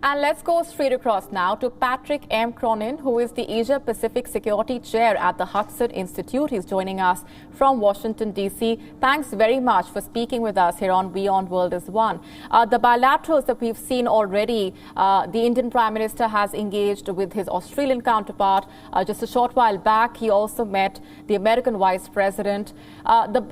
And let's go straight across now to Patrick M. Cronin, who is the Asia-Pacific Security Chair at the Hudson Institute. He's joining us from Washington, D.C. Thanks very much for speaking with us here on WION World is One. The bilaterals that we've seen already, the Indian Prime Minister has engaged with his Australian counterpart. Just a short while back, he also met the American Vice President.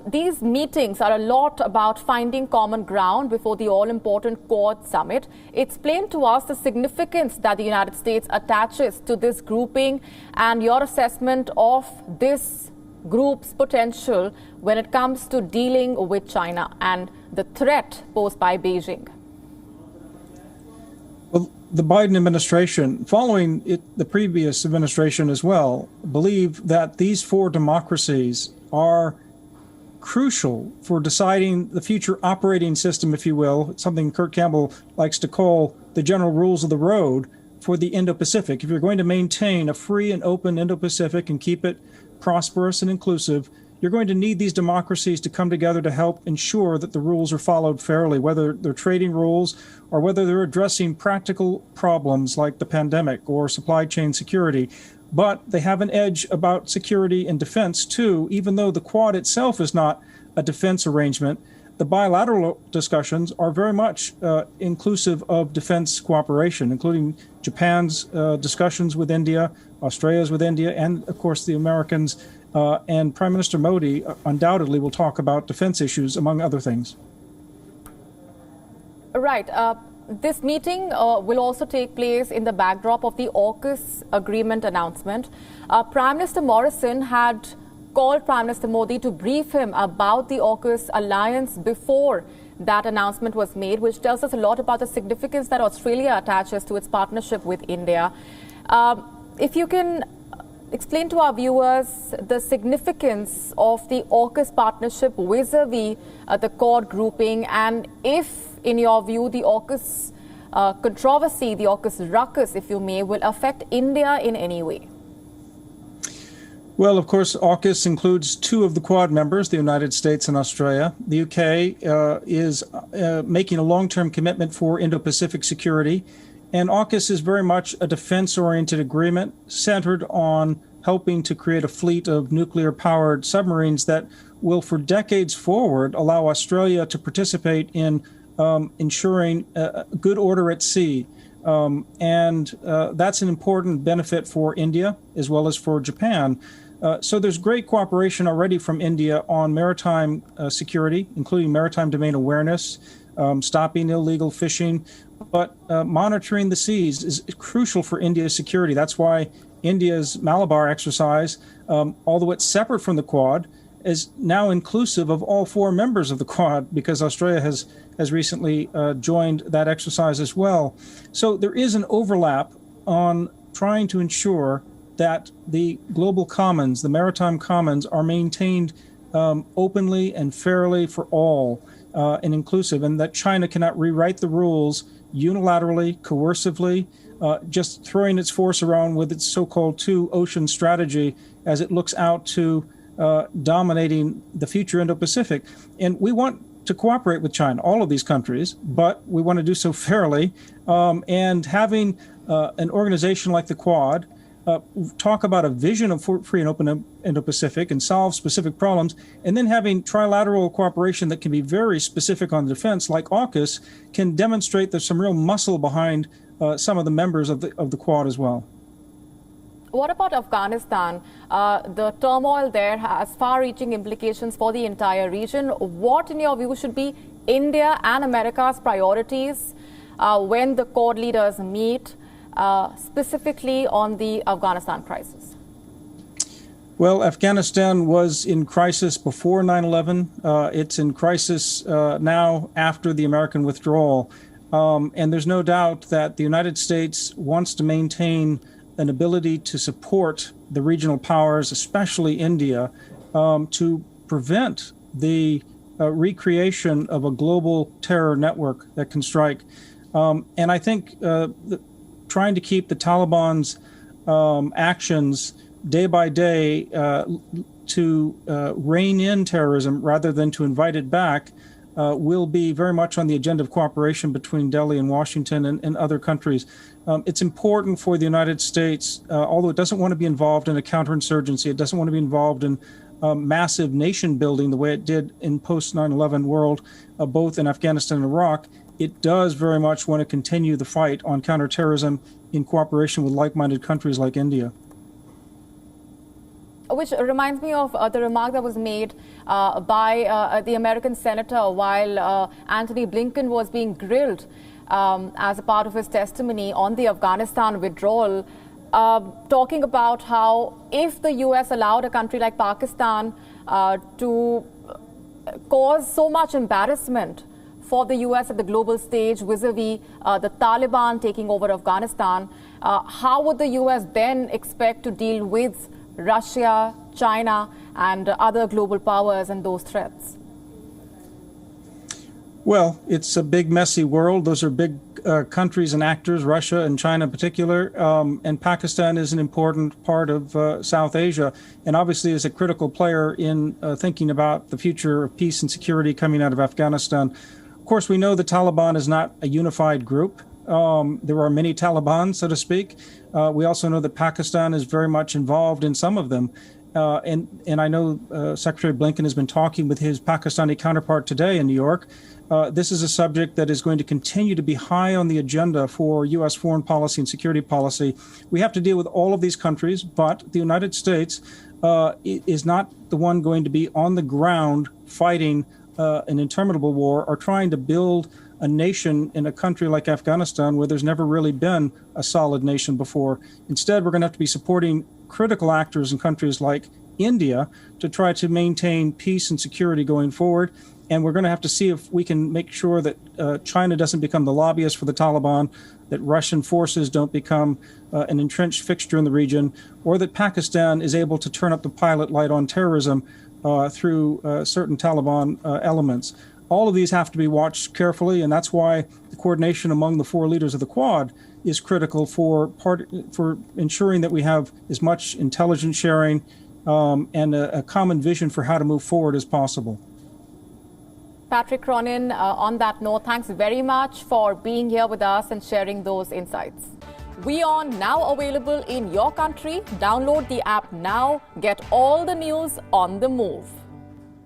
These meetings are a lot about finding common ground before the all-important Quad summit. Explain to us the significance that the United States attaches to this grouping and your assessment of this group's potential when it comes to dealing with China and the threat posed by Beijing. Well, the Biden administration, following the previous administration as well, believe that these four democracies are crucial for deciding the future operating system, if you will, something Kurt Campbell likes to call the general rules of the road for the Indo-Pacific. If you're going to maintain a free and open Indo-Pacific and keep it prosperous and inclusive, you're going to need these democracies to come together to help ensure that the rules are followed fairly, whether they're trading rules or whether they're addressing practical problems like the pandemic or supply chain security. But they have an edge about security and defense, too. Even though the Quad itself is not a defense arrangement, the bilateral discussions are very much inclusive of defense cooperation, including Japan's discussions with India, Australia's with India, and, of course, the Americans. And Prime Minister Modi undoubtedly will talk about defense issues, among other things. Right. This meeting will also take place in the backdrop of the AUKUS agreement announcement. Prime Minister Morrison had called Prime Minister Modi to brief him about the AUKUS alliance before that announcement was made, which tells us a lot about the significance that Australia attaches to its partnership with India. If you can explain to our viewers the significance of the AUKUS partnership vis-a-vis the Quad grouping, and if, in your view, the AUKUS controversy, the AUKUS ruckus, if you may, will affect India in any way. Well, of course, AUKUS includes two of the Quad members, the United States and Australia. The UK is making a long-term commitment for Indo-Pacific security. And AUKUS is very much a defense-oriented agreement centered on helping to create a fleet of nuclear-powered submarines that will, for decades forward, allow Australia to participate in ensuring good order at sea. And that's an important benefit for India as well as for Japan. So there's great cooperation already from India on maritime security, including maritime domain awareness, stopping illegal fishing. But monitoring the seas is crucial for India's security. That's why India's Malabar exercise, although it's separate from the Quad, is now inclusive of all four members of the Quad, because Australia has recently joined that exercise as well. So there is an overlap on trying to ensure that the global commons, the maritime commons, are maintained openly and fairly for all and inclusive, and that China cannot rewrite the rules unilaterally, coercively, just throwing its force around with its so-called two-ocean strategy as it looks out to dominating the future Indo-Pacific. And we want to cooperate with China, all of these countries, but we want to do so fairly. And having an organization like the Quad talk about a vision of free and open Indo-Pacific and solve specific problems, and then having trilateral cooperation that can be very specific on defense, like AUKUS, can demonstrate there's some real muscle behind some of the members of the Quad as well. What about Afghanistan? The turmoil there has far-reaching implications for the entire region. What, in your view, should be India and America's priorities when the Quad leaders meet, specifically on the Afghanistan crisis? Well, Afghanistan was in crisis before 9/11. It's in crisis now after the American withdrawal. And there's no doubt that the United States wants to maintain an ability to support the regional powers, especially India, to prevent the recreation of a global terror network that can strike. And I think trying to keep the Taliban's actions day by day to rein in terrorism rather than to invite it back will be very much on the agenda of cooperation between Delhi and Washington and other countries. It's important for the United States, although it doesn't want to be involved in a counterinsurgency, it doesn't want to be involved in massive nation building the way it did in post 9/11 world, both in Afghanistan and Iraq. It does very much want to continue the fight on counterterrorism in cooperation with like-minded countries like India. Which reminds me of the remark that was made by the American senator while Antony Blinken was being grilled as a part of his testimony on the Afghanistan withdrawal, talking about how if the U.S. allowed a country like Pakistan to cause so much embarrassment for the U.S. at the global stage vis-a-vis the Taliban taking over Afghanistan, how would the U.S. then expect to deal with Russia, China, and other global powers and those threats? Well, it's a big, messy world. Those are big countries and actors, Russia and China in particular. And Pakistan is an important part of South Asia, and obviously is a critical player in thinking about the future of peace and security coming out of Afghanistan. Of course, we know the Taliban is not a unified group. There are many Taliban, so to speak. We also know that Pakistan is very much involved in some of them. And I know Secretary Blinken has been talking with his Pakistani counterpart today in New York. This is a subject that is going to continue to be high on the agenda for U.S. foreign policy and security policy. We have to deal with all of these countries, but the United States is not the one going to be on the ground fighting an interminable war or trying to build a nation in a country like Afghanistan where there's never really been a solid nation before. Instead, we're going to have to be supporting critical actors in countries like India to try to maintain peace and security going forward. And we're going to have to see if we can make sure that China doesn't become the lobbyist for the Taliban, that Russian forces don't become an entrenched fixture in the region, or that Pakistan is able to turn up the pilot light on terrorism through certain Taliban elements. All of these have to be watched carefully, and that's why the coordination among the four leaders of the Quad is critical for ensuring that we have as much intelligence sharing and a common vision for how to move forward as possible. Patrick Cronin, on that note, thanks very much for being here with us and sharing those insights. WION now available in your country. Download the app now. Get all the news on the move.